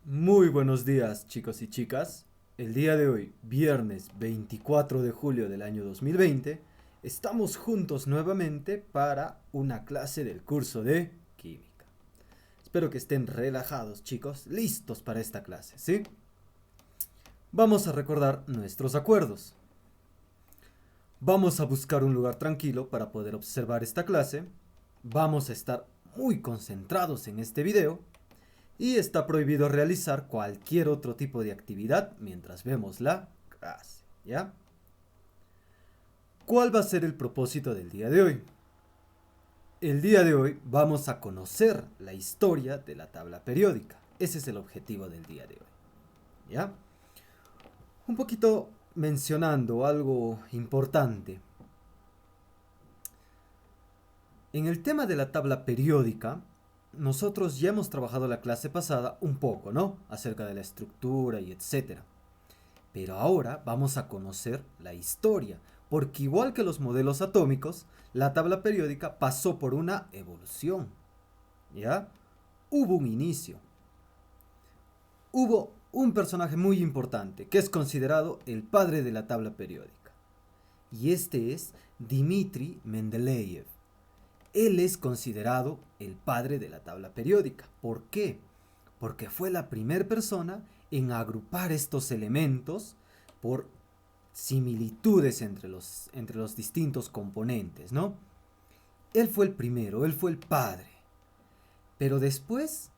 Muy buenos días, chicos y chicas. El día de hoy, viernes 24 de julio del año 2020, estamos juntos nuevamente para una clase del curso de química. Espero que estén relajados, chicos, listos para esta clase, ¿sí? Vamos a recordar nuestros acuerdos. Vamos a buscar un lugar tranquilo para poder observar esta clase. Vamos a estar muy concentrados en este video y está prohibido realizar cualquier otro tipo de actividad mientras vemos la clase, ¿ya? ¿Cuál va a ser el propósito del día de hoy? El día de hoy vamos a conocer la historia de la tabla periódica. Ese es el objetivo del día de hoy, ¿ya? Un poquito mencionando algo importante. En el tema de la tabla periódica, nosotros ya hemos trabajado la clase pasada un poco, ¿no? Acerca de la estructura y etcétera. Pero ahora vamos a conocer la historia, porque igual que los modelos atómicos, la tabla periódica pasó por una evolución. ¿Ya? Hubo un inicio. Hubo un personaje muy importante que es considerado el padre de la tabla periódica. Y este es Dmitri Mendeleev. Él es considerado el padre de la tabla periódica. ¿Por qué? Porque fue la primera persona en agrupar estos elementos por similitudes entre los distintos componentes, ¿no? Él fue el primero, él fue el padre. Pero después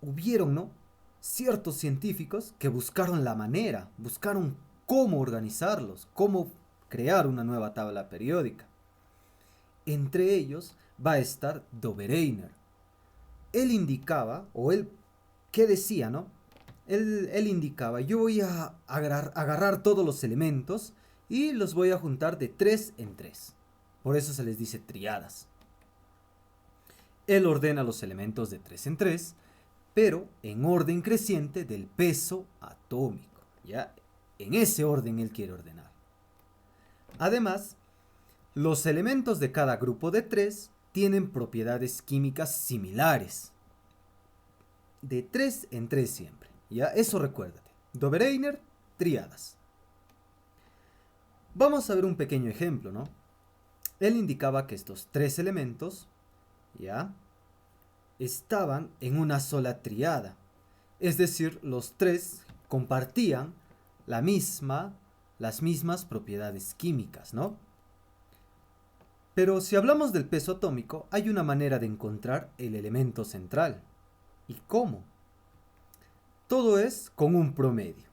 hubieron, ¿no? Ciertos científicos que buscaron la manera, buscaron cómo organizarlos, cómo crear una nueva tabla periódica. Entre ellos va a estar Dobereiner. Él indicaba, o él, ¿qué decía, no? Él indicaba, yo voy a agarrar todos los elementos y los voy a juntar de 3 en 3. Por eso se les dice triadas. Él ordena los elementos de 3 en 3, pero en orden creciente del peso atómico. ¿Ya? En ese orden él quiere ordenar. Además, los elementos de cada grupo de 3 tienen propiedades químicas similares. De 3 en 3 siempre. ¿Ya? Eso recuérdate. Dobereiner, triadas. Vamos a ver un pequeño ejemplo, ¿no? Él indicaba que estos 3 elementos, ¿ya? Estaban en una sola triada. Es decir, los 3 compartían las mismas propiedades químicas, ¿no? Pero si hablamos del peso atómico, hay una manera de encontrar el elemento central. ¿Y cómo? Todo es con un promedio.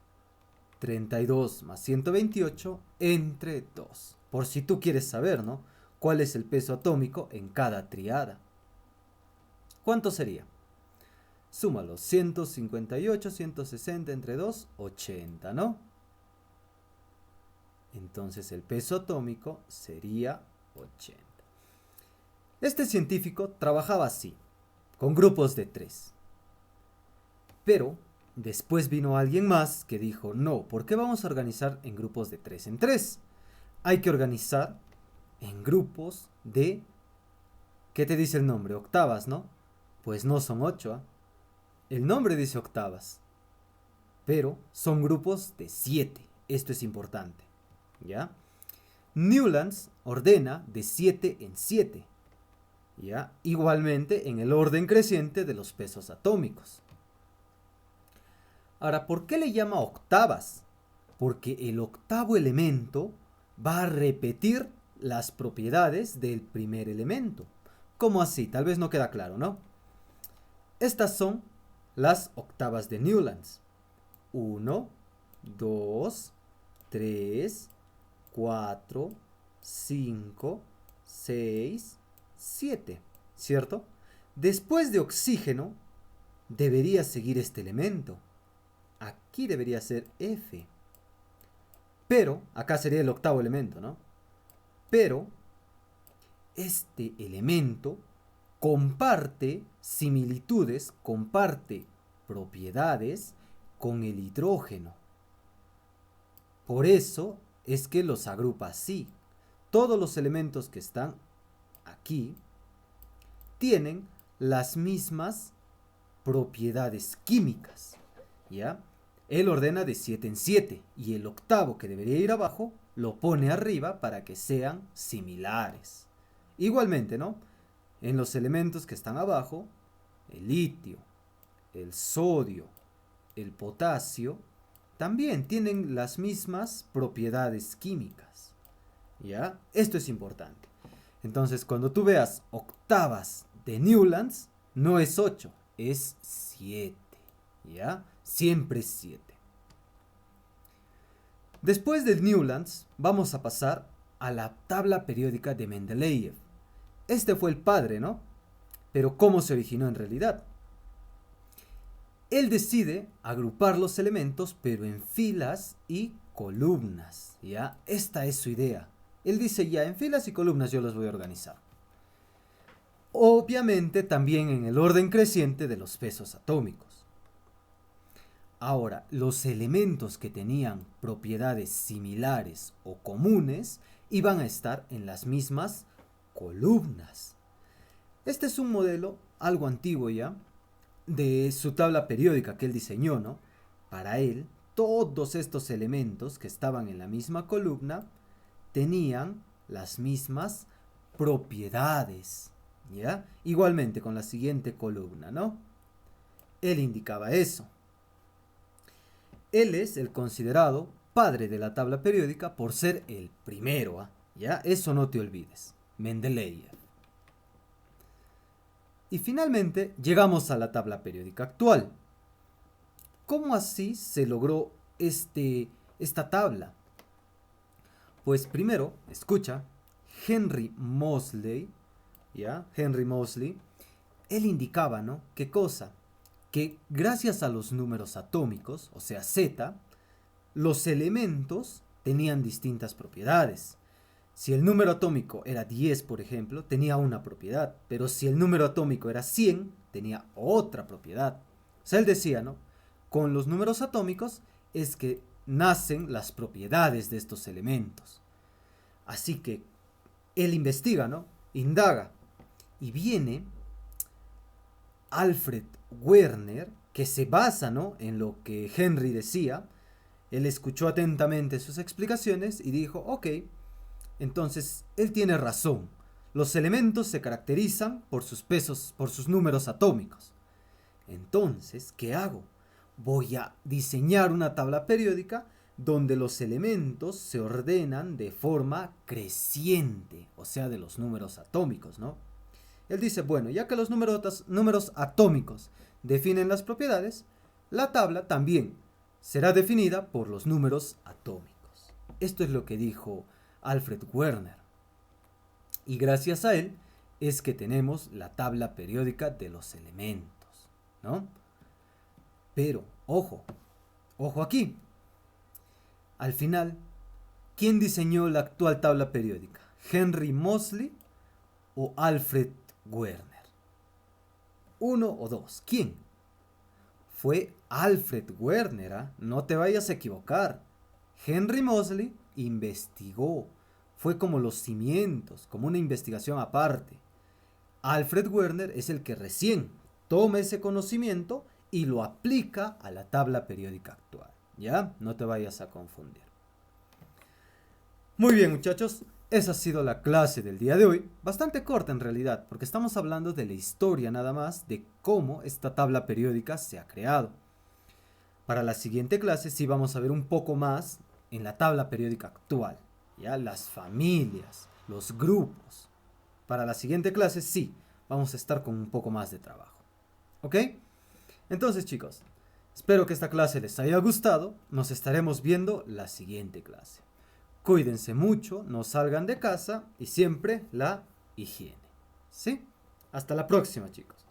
32 más 128 entre 2. Por si tú quieres saber, ¿no? ¿Cuál es el peso atómico en cada triada? ¿Cuánto sería? Súmalo. 158, 160 entre 2, 80, ¿no? Entonces el peso atómico sería 80. Este científico trabajaba así, con grupos de 3. Pero después vino alguien más que dijo, no, ¿por qué vamos a organizar en grupos de 3 en 3? Hay que organizar en grupos de, ¿qué te dice el nombre? Octavas, ¿no? Pues no son 8, ¿eh? El nombre dice octavas, pero son grupos de 7. Esto es importante, ¿ya? Newlands ordena de 7 en 7, ¿ya? Igualmente en el orden creciente de los pesos atómicos. Ahora, ¿por qué le llama octavas? Porque el octavo elemento va a repetir las propiedades del primer elemento. ¿Cómo así? Tal vez no queda claro, ¿no? Estas son las octavas de Newlands. 1, 2, 3, 4, 5, 6, 7. ¿Cierto? Después de oxígeno, debería seguir este elemento. Aquí debería ser F. Pero, acá sería el octavo elemento, ¿no? Pero, este elemento comparte similitudes, comparte propiedades con el hidrógeno. Por eso es que los agrupa así. Todos los elementos que están aquí tienen las mismas propiedades químicas. ¿ya? Él ordena de 7 en 7 y el octavo que debería ir abajo lo pone arriba para que sean similares. Igualmente, ¿no? En los elementos que están abajo, el litio, el sodio, el potasio, también tienen las mismas propiedades químicas. ¿Ya? Esto es importante. Entonces, cuando tú veas octavas de Newlands, no es 8, es 7. ¿Ya? Siempre es 7. Después del Newlands, vamos a pasar a la tabla periódica de Mendeleev. Este fue el padre, ¿no? Pero ¿cómo se originó en realidad? Él decide agrupar los elementos, pero en filas y columnas, ¿ya? Esta es su idea. Él dice, ya, en filas y columnas yo los voy a organizar. Obviamente también en el orden creciente de los pesos atómicos. Ahora, los elementos que tenían propiedades similares o comunes iban a estar en las mismas columnas. Este es un modelo algo antiguo ya, de su tabla periódica que él diseñó, ¿no? Para él, todos estos elementos que estaban en la misma columna tenían las mismas propiedades, ¿ya? Igualmente con la siguiente columna, ¿no? Él indicaba eso. Él es el considerado padre de la tabla periódica por ser el primero, ¿ya? Eso no te olvides. Mendeleev. Y finalmente llegamos a la tabla periódica actual. ¿Cómo así se logró esta tabla? Pues primero, escucha, Henry Moseley, ¿ya? Henry Moseley, él indicaba, ¿no? ¿Qué cosa? Que gracias a los números atómicos, o sea, Z, los elementos tenían distintas propiedades. Si el número atómico era 10, por ejemplo, tenía una propiedad, pero si el número atómico era 100, tenía otra propiedad. O sea, él decía, ¿no? Con los números atómicos es que nacen las propiedades de estos elementos. Así que él investiga, ¿no? Indaga. Y viene Alfred Werner, que se basa, ¿no? En lo que Henry decía. Él escuchó atentamente sus explicaciones y dijo, ok, entonces él tiene razón. Los elementos se caracterizan por sus pesos, por sus números atómicos. Entonces, ¿qué hago? Voy a diseñar una tabla periódica donde los elementos se ordenan de forma creciente, o sea, de los números atómicos, ¿no? Él dice, bueno, ya que los números atómicos definen las propiedades, la tabla también será definida por los números atómicos. Esto es lo que dijo Alfred Werner. Y gracias a él es que tenemos la tabla periódica de los elementos, ¿no? Pero, ojo aquí. Al final, ¿quién diseñó la actual tabla periódica? ¿Henry Moseley o Alfred Werner? ¿Uno o dos? ¿Quién? Fue Alfred Werner, ¿eh? No te vayas a equivocar. Henry Moseley investigó. Fue como los cimientos, como una investigación aparte. Alfred Werner es el que recién toma ese conocimiento y lo aplica a la tabla periódica actual. ¿Ya? No te vayas a confundir. Muy bien, muchachos. Esa ha sido la clase del día de hoy. Bastante corta en realidad, porque estamos hablando de la historia nada más de cómo esta tabla periódica se ha creado. Para la siguiente clase sí vamos a ver un poco más en la tabla periódica actual. ¿Ya? Las familias, los grupos. Para la siguiente clase sí, vamos a estar con un poco más de trabajo. ¿Ok? Entonces, chicos, espero que esta clase les haya gustado. Nos estaremos viendo la siguiente clase. Cuídense mucho, no salgan de casa y siempre la higiene. ¿Sí? Hasta la próxima, chicos.